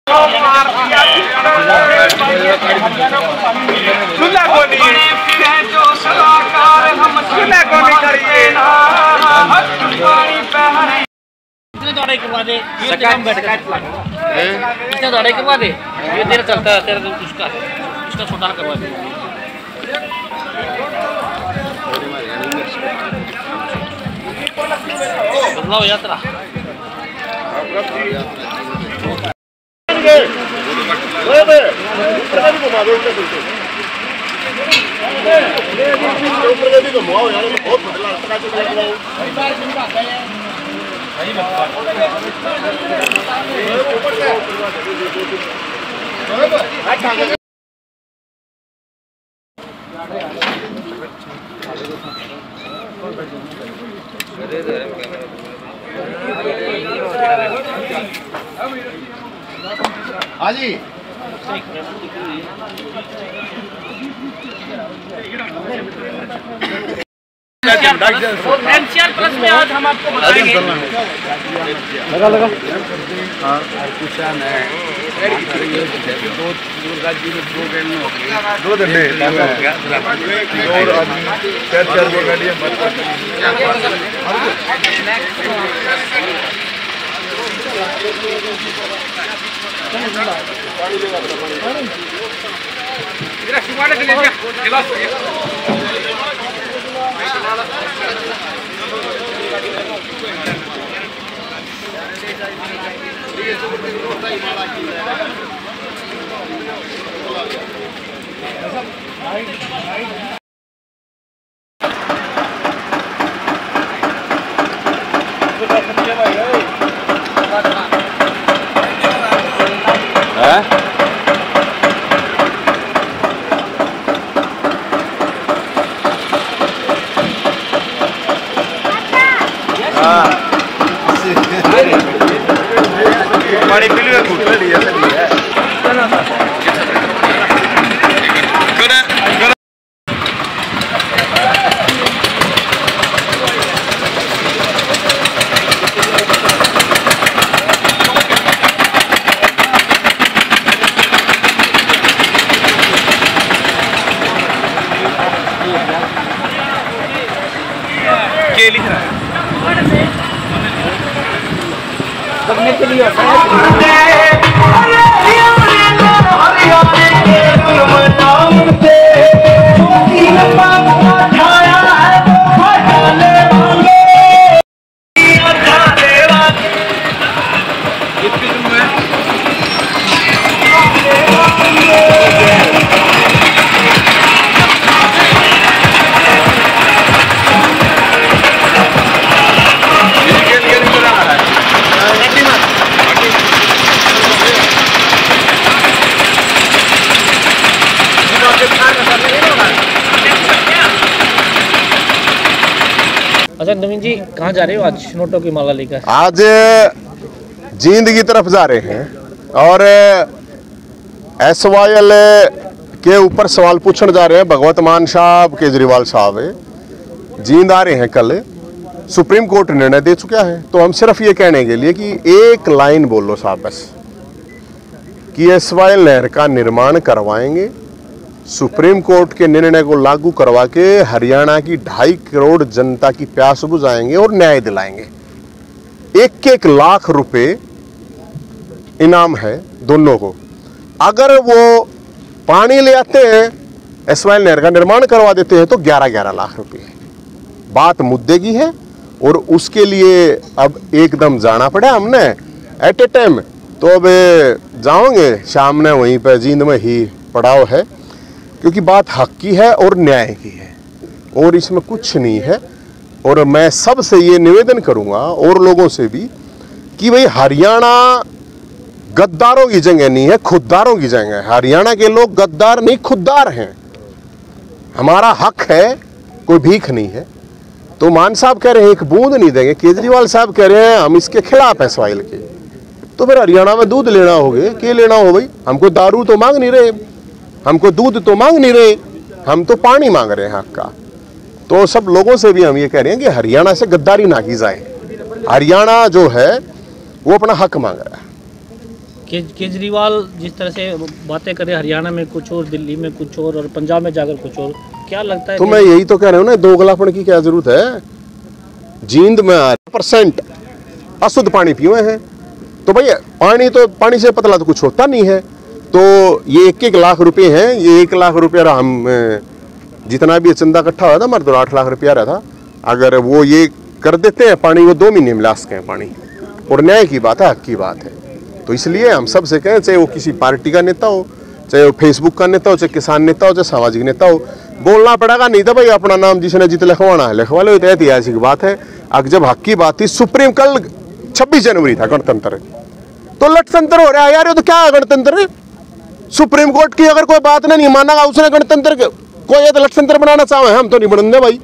दौड़ाई करवा दे, ये दौड़ाई करवा दे, ये तेरा चलता है, तेरा उसका छोटा करवा दे। बदलाव यात्रा हाजी एनसीआर प्लस में आज हम आपको बताएंगे। लगा हाँ कुशन है दो दिन और चार गाड़ियाँ पानी पी लिया के लिख रहा है करने के लिए अच्छा नवीन जी कहाँ जा रहे हो आज नोटों की माला लेकर? आज जींद की तरफ जा रहे हैं और SYL के ऊपर सवाल पूछने जा रहे हैं। भगवत मान साहब केजरीवाल साहब जींद आ रहे हैं कल। सुप्रीम कोर्ट निर्णय दे चुका है, तो हम सिर्फ ये कहने के लिए कि एक लाइन बोलो साहब बस कि SYL नहर का निर्माण करवाएंगे, सुप्रीम कोर्ट के निर्णय को लागू करवा के हरियाणा की 2.5 करोड़ जनता की प्यास बुझाएंगे और न्याय दिलाएंगे। 1-1 लाख रुपए इनाम है दोनों को। अगर वो पानी ले आते हैं, SYL नहर का निर्माण करवा देते हैं तो 11-11 लाख रुपए है। बात मुद्दे की है और उसके लिए अब एकदम जाना पड़ा हमने एट ए टाइम। तो अब जाओगे शाम ने वहीं पर जींद में ही पड़ाव है, क्योंकि बात हक की है और न्याय की है और इसमें कुछ नहीं है। और मैं सबसे ये निवेदन करूंगा और लोगों से भी कि भाई हरियाणा गद्दारों की जगह नहीं है, खुददारों की जगह है। हरियाणा के लोग गद्दार नहीं खुददार हैं। हमारा हक है, कोई भीख नहीं है। तो मान साहब कह रहे हैं एक बूंद नहीं देंगे, केजरीवाल साहब कह रहे हैं हम इसके खिलाफ हैं SYL के। तो फिर हरियाणा में दूध लेना होगा, क्या लेना हो भाई? हमको दारू तो मांग नहीं रहे, हमको दूध तो मांग नहीं रहे, हम तो पानी मांग रहे हैं हक का। तो सब लोगों से भी हम ये कह रहे हैं कि हरियाणा से गद्दारी ना की जाए। हरियाणा जो है वो अपना हक मांग रहा है। केजरीवाल जिस तरह से बातें करे, हरियाणा में कुछ और, दिल्ली में कुछ और पंजाब में जाकर कुछ और, क्या लगता है? तो मैं यही तो कह रहा हूँ ना, दोगलापन की क्या जरूरत है। जींद में 8% अशुद्ध पानी पिए हैं, तो भाई पानी से पतला तो कुछ होता नहीं है। तो ये 1-1 लाख रुपए हैं, ये 1 लाख रुपया हम जितना भी चंदा इकट्ठा हुआ था, हमारे तो 8 लाख रुपया रहा था। अगर वो ये कर देते हैं पानी, वो 2 महीने में ला सके हैं पानी, और न्याय की बात है, हक की बात है। तो इसलिए हम सबसे कहें, चाहे वो किसी पार्टी का नेता हो, चाहे वो फेसबुक का नेता हो, चाहे किसान नेता हो, चाहे सामाजिक नेता हो, बोलना पड़ेगा। नहीं तो भाई अपना नाम जिसने जित लिखवाना है लिखवा लो, तो ऐतिहासिक बात है। अब जब हक की बात थी, सुप्रीम कल 26 जनवरी था गणतंत्र, तो लठतंत्र हो रहा है यार, ये तो क्या है गणतंत्र? सुप्रीम कोर्ट की अगर कोई बात नहीं मानेगा उसने गणतंत्र कोई ये तो लठतंत्र बनाना चाहे, हम तो नहीं बनने भाई।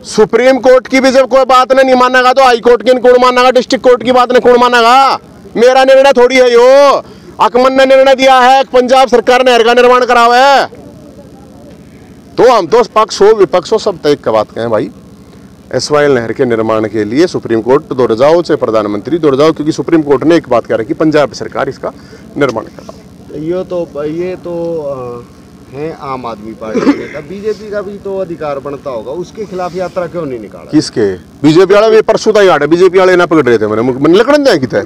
सुप्रीम कोर्ट की भी जब कोई बात नहीं मानेगा तो हाई कोर्ट की कौन मानेगा, डिस्ट्रिक्ट कोर्ट की बात ने कौन मानेगा? मेरा निर्णय थोड़ी है यो, अकमन ने निर्णय दिया है, पंजाब सरकार ने नहर का निर्माण करावा है। तो हम तो पक्ष हो विपक्ष हो सब तय का बात कहें भाई, SYL नहर के निर्माण के लिए सुप्रीम कोर्ट दौड़ जाओ, चाहे प्रधानमंत्री दौड़ जाओ, क्योंकि सुप्रीम कोर्ट ने एक बात कह रखी, पंजाब सरकार इसका निर्माण कराओ। ये तो है आम आदमी पार्टी का, बीजेपी का भी तो अधिकार बनता होगा, उसके खिलाफ यात्रा क्यों नहीं निकाला? किसके? बीजेपी वाले भी परसों तक आड़े, बीजेपी वाले ना पकड़ रहे थे, मैंने लकड़न जाए कितने।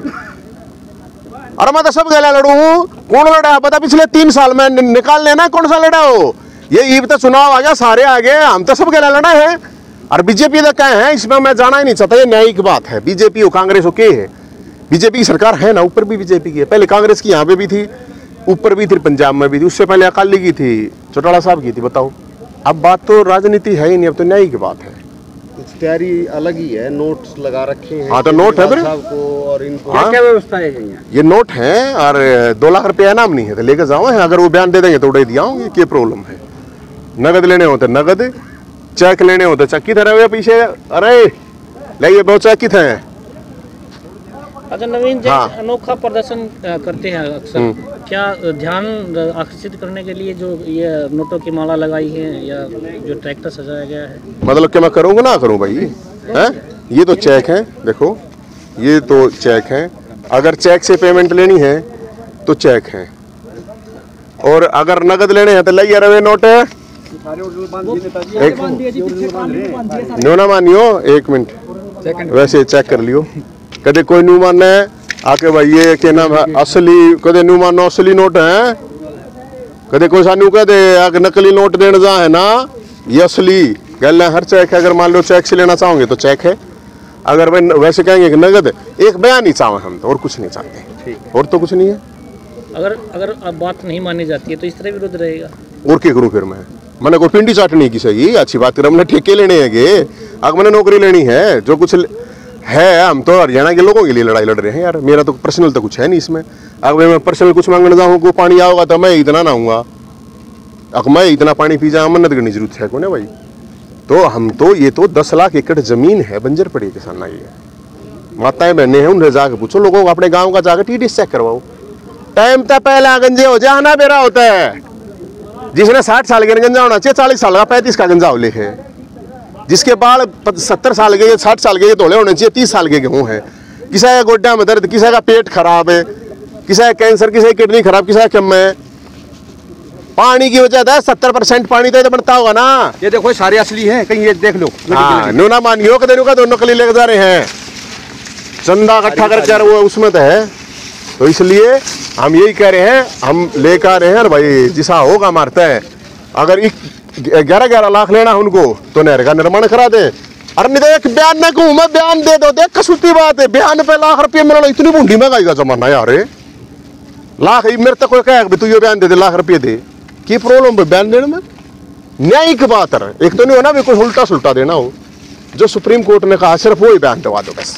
अरे मैं तो सब गला लड़ू हूँ, कौन लड़ा पता? पिछले 3 साल में निकाल लेना कौन सा लड़ा हो। ये ईब तो चुनाव आ गया, सारे आ गए, हम तो सब गला लड़ा है। और बीजेपी तो क्या है, इसमें मैं जाना ही नहीं चाहता, ये न्यायिक बात है। बीजेपी हो कांग्रेस हो के है, बीजेपी की सरकार है ना, ऊपर भी बीजेपी की है। पहले कांग्रेस की यहाँ पे भी थी, ऊपर भी थी, पंजाब में भी थी, उससे पहले अकाली की थी, चौटाला साहब की थी। बताओ, अब बात तो राजनीति है ही नहीं, अब तो न्याय की बात है। तैयारी अलग ही है, नोट्स लगा रखे हैं। हाँ तो नोट है साहब को और इनको क्या व्यवस्था है? ये नोट है और 2 लाख रुपया इनाम नहीं है, तो लेकर जाओ। अगर वो बयान दे देंगे तो उड़े दिया होंगे, क्या प्रॉब्लम है? नगद लेने होते नगद, चेक लेने होते चेक की तरह पीछे। अरे ले बहुत चेक की थे। अच्छा नवीन जी, अनोखा प्रदर्शन करते हैं अक्सर, क्या ध्यान आकर्षित करने के लिए जो ये नोटों की माला लगाई है या जो ट्रैक्टर सजाया गया है? मतलब क्या मैं करूँगा ना करूँ भाई? हैं, ये तो चेक है, देखो ये तो चेक है। अगर चेक से पेमेंट लेनी है तो चेक है, और अगर नगद लेने हैं तो लाइए रवे नोट है। एक न्यू ना मानियो, 1 मिनट वैसे चेक कर लियो। कदे कोई न्यू मानना है आके भाई ये क्या नाम है असली, कदे न्यू मानो असली नोट है, कदे कोई सानू कह दे अगर नकली नोट देने जा है ना, ये असली गल है। हर चेक है, अगर मान लो चेक से लेना चाहोगे तो चेक है, अगर भाई वैसे कहेंगे कि नगद, एक बयान ही चाहे हम तो, और कुछ नहीं चाहते, और तो कुछ नहीं है। अगर अब बात नहीं मानी जाती है तो इस तरह विरोध रहेगा। और क्या करूँ फिर मैंने कोई पिंडी चाटनी की सही अच्छी बात कर, हमने ठेके लेने हैं, अगर मैंने नौकरी लेनी है, जो कुछ है, हम तो हरियाणा के लोगों के लिए लड़ाई लड़ रहे हैं यार। मेरा तो पर्सनल तो कुछ है नहीं इसमें। अगर मैं पर्सनल कुछ मांगने जाऊँ को पानी आओगा तो मैं इतना ना आऊँगा, अगर मैं इतना पानी पी जाऊँ मन्नत करने की जरूरत है कौन है भाई? तो हम तो ये तो 10 लाख एकड़ जमीन है, बंजर पड़ी है किसान। ये माताएं बहने हैं, उन्हें जाकर पूछो, लोगों को अपने गाँव का जाकर TDS चेक करवाओ। टाइम तो पहला गंजे हो जाए ना, बेरा होता है। जिसने 60 साल के गंजा होना चाहिए, 40 साल का 35 का गंजा हो लिखे, जिसके बाल 70 साल के 60 साल के धोले होने चाहिए, 30 साल के गेहूँ है। किसी का गोड्डा में दर्द, किसी का पेट खराब है, किसी का कैंसर, किसी की किडनी खराब, किसी का कम है। पानी की वजह है, 70% पानी तो बनता होगा ना। ये देखो सारे असली हैं, कहीं ये देख लो। हाँ, नूना मानियो का दोनों नकली लेकर जा रहे हैं, चंदा इकट्ठा करके वो उसमें तो है। तो इसलिए हम यही कह रहे हैं, हम लेकर आ रहे हैं भाई, जिसा होगा मारता है। अगर 11-11 लाख लेना उनको तो नहर का निर्माण करा दे। अरे नहीं तो एक बयान ना कहूँ मैं, बयान दे दो, देख कसूती बात है। बयान पे लाख रुपये मिलना, इतनी बूढ़ी महंगाई का जमाना यार। लाख मेरे तक कोई कहे तू ये बयान दे दे, लाख रुपये दे, की प्रॉब्लम है बयान देने में? न्यायिक बात है, एक तो नहीं होना भी कोई उल्टा सुल्टा देना हो। जो सुप्रीम कोर्ट ने कहा सिर्फ वही बयान दवा दो बस।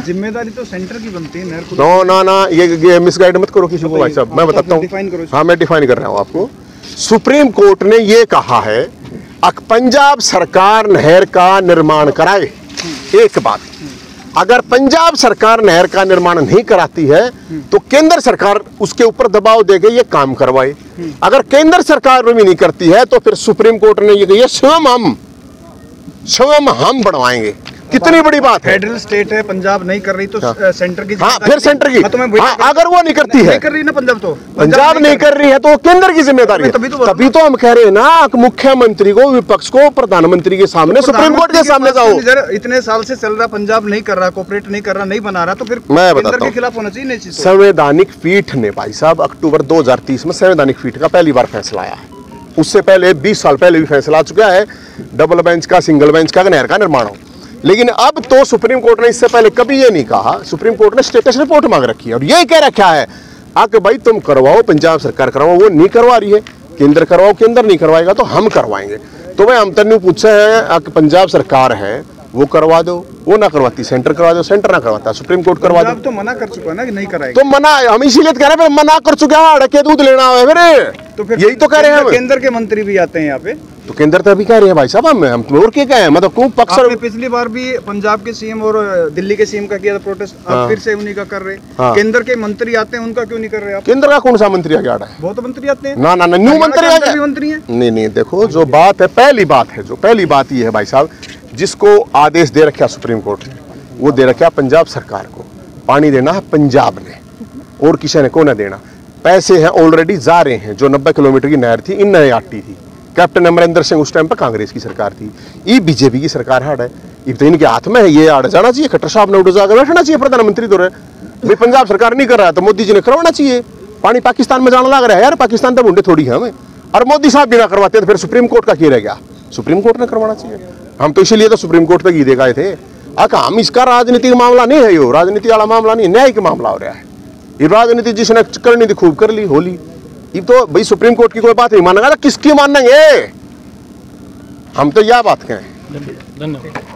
जिम्मेदारी तो सेंटर की बनती है। नो ना ये मिसगाइड मत करो किसी को भाई साहब, मैं बताता हूँ। हाँ मैं डिफाइन कर रहा हूँ आपको। सुप्रीम कोर्ट ने ये कहा है पंजाब सरकार नहर का निर्माण कराए। एक बात, अगर पंजाब सरकार नहर का निर्माण नहीं कराती है तो केंद्र सरकार उसके ऊपर दबाव देके ये काम करवाए। अगर केंद्र सरकार भी नहीं करती है तो फिर सुप्रीम कोर्ट ने ये कहा स्वयं हम बनवाएंगे। कितनी बड़ी बात है। फेडरल स्टेट है, पंजाब नहीं कर रही तो सेंटर की हाँ, फिर सेंटर की अगर वो नहीं करती है, नहीं कर रही ना पंजाब, तो पंजाब नहीं कर रही है तो केंद्र की जिम्मेदारी है। तभी तो हम कह रहे हैं ना, मुख्यमंत्री को, विपक्ष को, प्रधानमंत्री के सामने, सुप्रीम कोर्ट के सामने जाओ। इतने साल से चल रहा, पंजाब नहीं कर रहा, कोऑपरेट नहीं कर रहा, नहीं बना रहा, तो फिर मैं केंद्र बताता के हूं, खिलाफ होना चाहिए। नहीं, संवैधानिक पीठ ने भाई साहब अक्टूबर 2030 में संवैधानिक पीठ का पहली बार फैसला आया है। उससे पहले 20 साल पहले भी फैसला आ चुका है डबल बेंच का, सिंगल बेंच का, नहर का निर्माण हो। लेकिन अब तो सुप्रीम कोर्ट ने इससे पहले कभी ये नहीं कहा, सुप्रीम कोर्ट ने स्टेटस रिपोर्ट मांग रखी है और ये कह रखा है कि भाई तुम करवाओ, पंजाब सरकार करवाओ, वो नहीं करवा रही है, केंद्र करवाओ, केंद्र नहीं करवाएगा तो हम करवाएंगे। तो भाई हम तन्नू पूछे हैं कि पंजाब सरकार है वो करवा दो, वो ना करवाती, सेंटर करवा दो, सेंटर ना करवाता, सुप्रीम कोर्ट करवा दो। तो मना कर चुका है ना कि नहीं कराएगा, तो मना, हम इसीलिए कह रहे हैं मना कर चुके हैं, अड़के दूध लेना है फिर, तो फिर यही तो कह रहे हैं। केंद्र के मंत्री भी आते हैं यहाँ पे, तो केंद्र तो अभी कह रहे हैं भाई साहब हम और क्या कहें, मतलब क्यों पक्ष। पिछली बार भी पंजाब के सीएम और दिल्ली के सीएम का किया था प्रोटेस्ट, अब फिर से उन्हीं का कर रहे। केंद्र के मंत्री आते हैं, उनका क्यों नहीं कर रहे आप? केंद्र का कौन सा मंत्री आ गया है? बहुत मंत्री आते हैं। ना ना ना, न्यू मंत्री आ गया, मंत्री है। नहीं, देखो जो बात है, पहली बात ये है भाई साहब, जिसको आदेश दे रखा सुप्रीम कोर्ट ने, वो दे रखा पंजाब सरकार को, पानी देना है पंजाब ने और किसी ने को ना देना। पैसे हैं ऑलरेडी जा रहे हैं, जो 90 किलोमीटर की नहर थी, इन नए आटी थी, कैप्टन अमरिंदर सिंह उस टाइम पर कांग्रेस की सरकार थी, ये बीजेपी की सरकार हाड़ है, ये तो इनके हाथ में है, ये आड़ जाना चाहिए, खट्टर साहब ने उठ जाकर बैठना चाहिए, प्रधानमंत्री तो रहे भाई, पंजाब सरकार नहीं कर रहा है तो मोदी जी ने करवाना चाहिए। पानी पाकिस्तान में जाने लग रहा है यार, पाकिस्तान तो मुंडे थोड़ी है हमें, और मोदी साहब भी ना करवाते तो फिर सुप्रीम कोर्ट का क्या रह गया? सुप्रीम कोर्ट ने करवाना चाहिए। हम तो इसीलिए तो सुप्रीम कोर्ट तक ही देखाए थे। हम इसका राजनीतिक मामला नहीं है, यो राजनीति वाला मामला नहीं, न्यायिक मामला हो रहा है। ये राजनीति जिसने करनी थी खूब कर ली, होली। ये तो भाई सुप्रीम कोर्ट की कोई बात नहीं मानेगा, किसकी मानेंगे? हम तो यह बात कहें। धन्यवाद।